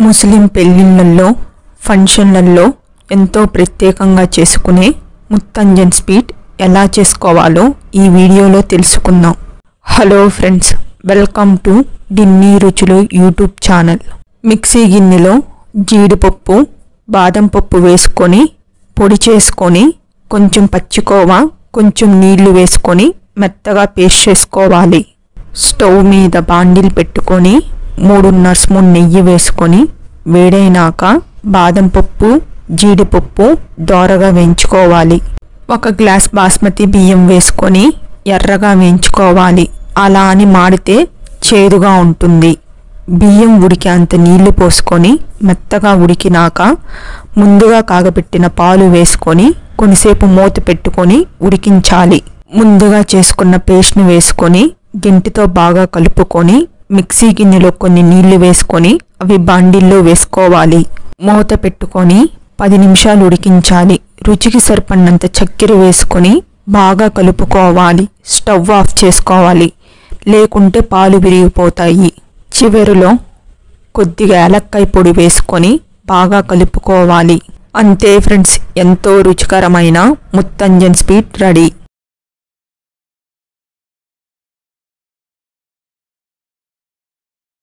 ముస్లిం పెళ్లిళ్ళల్లో ఫంక్షన్లలో ఎంతో ప్రత్యేకంగా చేసుకునే ముత్తంజన్ స్వీట్ ఎలా చేసుకోవాలో ఈ వీడియోలో తెలుసుకుందాం. హలో ఫ్రెండ్స్, వెల్కమ్ టు డిన్నీ రుచులు యూట్యూబ్ ఛానల్. మిక్సీ గిన్నెలో జీడిపప్పు, బాదం పప్పు వేసుకొని పొడి చేసుకొని కొంచెం పచ్చికోవా, కొంచెం నీళ్లు వేసుకొని మెత్తగా పేస్ట్ చేసుకోవాలి. స్టవ్ మీద బాండిల్ పెట్టుకొని 3.5 స్పూన్ నెయ్యి వేసుకొని వేడైనాక బాదం పప్పు, జీడిపప్పు దోరగా వేయించుకోవాలి. 1 గ్లాస్ బాస్మతి బియ్యం వేసుకొని ఎర్రగా వేయించుకోవాలి. అలా అని మాడితే చేదుగా ఉంటుంది. బియ్యం ఉడికేంత నీళ్లు పోసుకొని మెత్తగా ఉడికినాక ముందుగా కాగబెట్టిన పాలు వేసుకొని కొంతసేపు మూత పెట్టుకొని ఉడికించాలి. ముందుగా చేసుకున్న పేస్ట్ని వేసుకొని గెంటితో బాగా కలుపుకొని మిక్సీ గిన్నెలో కొన్ని నీళ్లు వేసుకొని అవి బాండిల్లో వేసుకోవాలి. మూత పెట్టుకొని 10 నిమిషాలు ఉడికించాలి. రుచికి సరిపడినంత చక్కెర వేసుకొని బాగా కలుపుకోవాలి. స్టవ్ ఆఫ్ చేసుకోవాలి, లేకుంటే పాలు విరిగిపోతాయి. చివరిలో కొద్దిగా యాలక్కాయ పొడి వేసుకొని బాగా కలుపుకోవాలి. అంతే ఫ్రెండ్స్, ఎంతో రుచికరమైన ముత్తంజన్ స్వీట్ రెడీ.